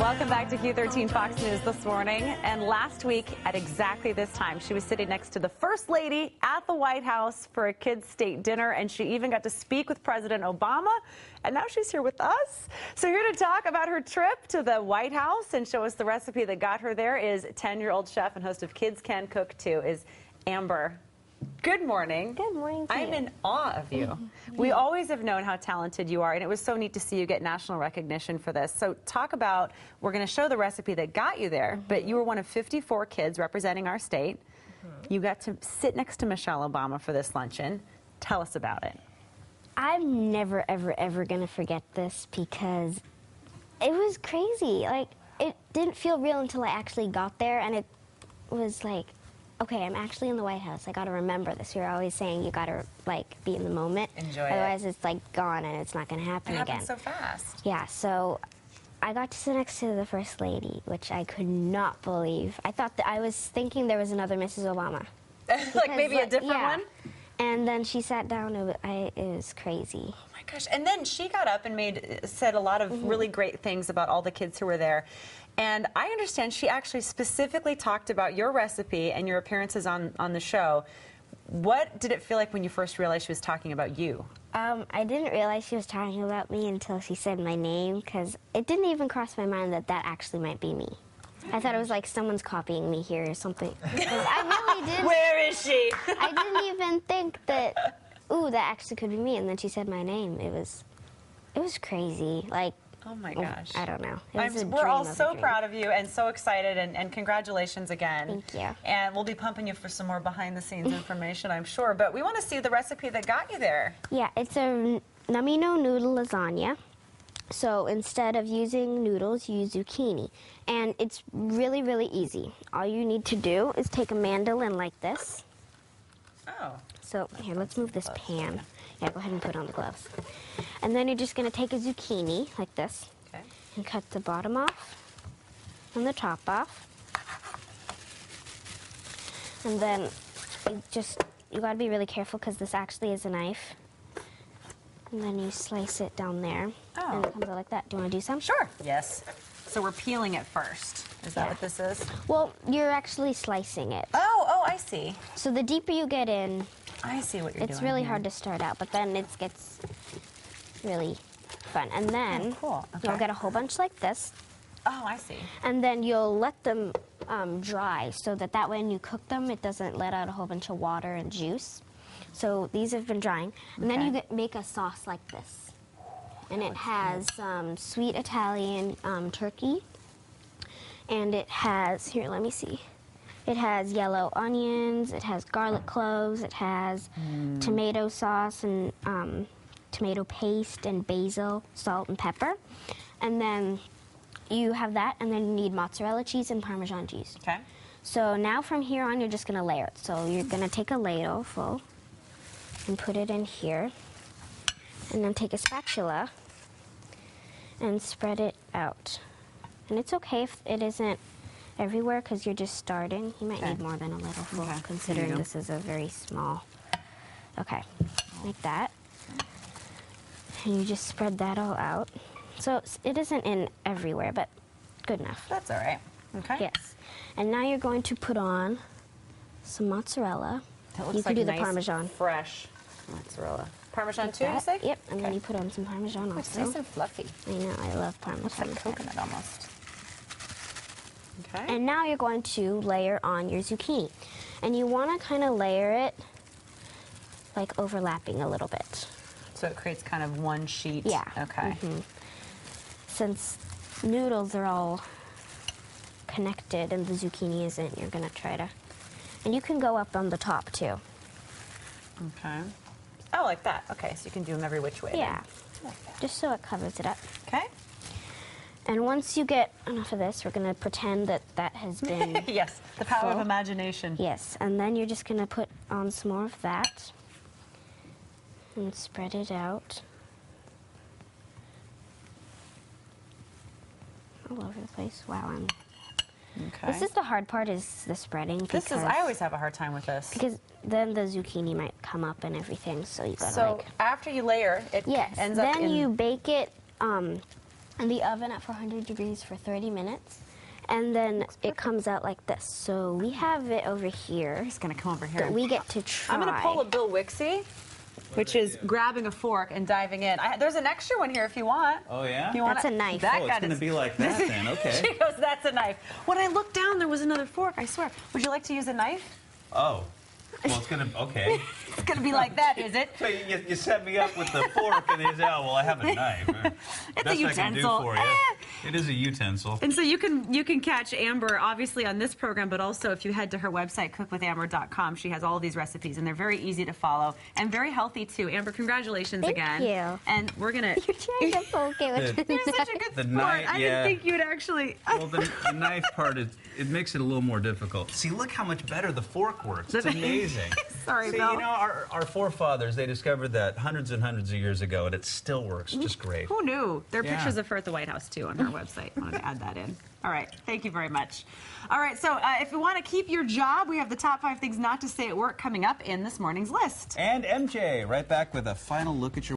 Welcome back to Q13 FOX News this morning. And last week at exactly this time, she was sitting next to the First Lady at the White House for a kids' state dinner, and she even got to speak with President Obama. And now she's here with us. So here to talk about her trip to the White House and show us the recipe that got her there is 10-year-old chef and host of Kids Can Cook Too, is Amber. Good morning. Good morning to you. I'm in awe of you. We always have known how talented you are, and it was so neat to see you get national recognition for this. So talk about, we're going to show the recipe that got you there, but you were one of 54 kids representing our state. You got to sit next to Michelle Obama for this luncheon. Tell us about it. I'm never, ever, ever going to forget this because it was crazy. Like, it didn't feel real until I actually got there, and it was like, okay, I'm actually in the White House. I got to remember this. You're always saying you got to, like, be in the moment. Enjoy Otherwise, it's, like, gone and it's not going to happen again. It happens so fast. Yeah, so I got to sit next to the First Lady, which I could not believe. I thought that I was thinking there was another Mrs. Obama. Like maybe a different one? And then she sat down. It was crazy. Oh my gosh. And then she got up and said a lot of really great things about all the kids who were there. And I understand she actually specifically talked about your recipe and your appearances on the show. What did it feel like when you first realized she was talking about you? I didn't realize she was talking about me until she said my name, because it didn't even cross my mind that that actually might be me. I thought it was like someone's copying me here or something. I really didn't. Where is she? I didn't even think that, ooh, that actually could be me. And then she said my name. It was crazy. Like, oh my gosh. I don't know. We're all so proud of you and so excited, and congratulations again. Thank you. And we'll be pumping you for some more behind-the-scenes information, I'm sure. But we want to see the recipe that got you there. Yeah, it's a Nummy No-Noodle Lasagna. So instead of using noodles, you use zucchini. And it's really, really easy. All you need to do is take a mandolin like this. Oh. So here, let's move this pan. Yeah, go ahead and put on the gloves. And then you're just going to take a zucchini like this. Okay. And cut the bottom off and the top off. And then you got to be really careful because this actually is a knife. And then you slice it down there. Oh. And it comes out like that. Do you want to do some? Sure. Yes. So we're peeling it first. Is that what this is? Well, you're actually slicing it. Oh, I see. So the deeper you get in, I see what you're doing. it's really hard to start out, but then it gets really fun. And then cool. Okay. you'll get a whole bunch like this. Oh, I see. And then you'll let them dry so that way when you cook them, it doesn't let out a whole bunch of water and juice. So these have been drying. And then you make a sauce like this. And it has sweet Italian turkey. And it has, here, let me see. It has yellow onions, it has garlic cloves, it has tomato sauce and tomato paste and basil, salt and pepper. And then you have that, and then you need mozzarella cheese and Parmesan cheese. Okay. So now from here on, you're just going to layer it. So you're going to take a ladle full and put it in here. And then take a spatula and spread it out. And it's okay if it isn't everywhere because you're just starting. You might need more than a little full, considering this is a very small. Okay, like that. And you just spread that all out. So it isn't in everywhere, but good enough. That's all right. Okay. Yes. And now you're going to put on some mozzarella. That looks you can like do nice, the Parmesan. fresh mozzarella. Parmesan Like too, you say? Yep, and then you put on some Parmesan It's also. nice and fluffy. I know, I love Parmesan. Looks like coconut almost. Okay. And now you're going to layer on your zucchini. And you want to kind of layer it like overlapping a little bit. So it creates kind of one sheet. Yeah. Okay. Since noodles are all connected and the zucchini isn't, you're going to try to... And you can go up on the top too. Okay. Oh, like that. Okay, so you can do them every which way. Yeah. Like that. Just so it covers it up. Okay. And once you get enough of this, we're going to pretend that that has been... Yes, the power of full. imagination. Yes, and then you're just going to put on some more of that and spread it out all over the place. Wow, Okay. This is the hard part, is the spreading. I always have a hard time with this. Because then the zucchini might come up and everything, so you gotta So after you layer, it Yes, ends up then in... you bake it in the oven at 400 degrees for 30 minutes. And then it comes out like this. So we have it over here. It's going to come over here. That we get to try. I'm going to pull a Bill Wixie, which is grabbing a fork and diving in. There's an extra one here if you want. Oh, yeah? That's a knife. Oh, it's going to be like that then. Okay. She goes, that's a knife. When I looked down, there was another fork, I swear. Would you like to use a knife? Oh. Well, it's going to, okay. It's going to be like that, is it? So you set me up with the fork and you say, oh, well, I have a knife. It's Best a utensil. I can do for you. It is a utensil. And so you can catch Amber, obviously, on this program, but also if you head to her website, cookwithamber.com, she has all of these recipes, and they're very easy to follow and very healthy, too. Amber, congratulations again. Thank you. And we're going to... You're trying to poke it with You're such a good sport. Knife, I didn't think you'd actually... Well, the knife part, it makes it a little more difficult. See, look how much better the fork works. It's amazing. Sorry, See, Bill. you know, our forefathers, they discovered that hundreds and hundreds of years ago, and it still works just great. Who knew? There are Yeah. pictures of her at the White House, too, on her website. I wanted to add that in. All right. Thank you very much. All right. So if you want to keep your job, we have the top 5 things not to say at work coming up in this morning's list. And MJ, right back with a final look at your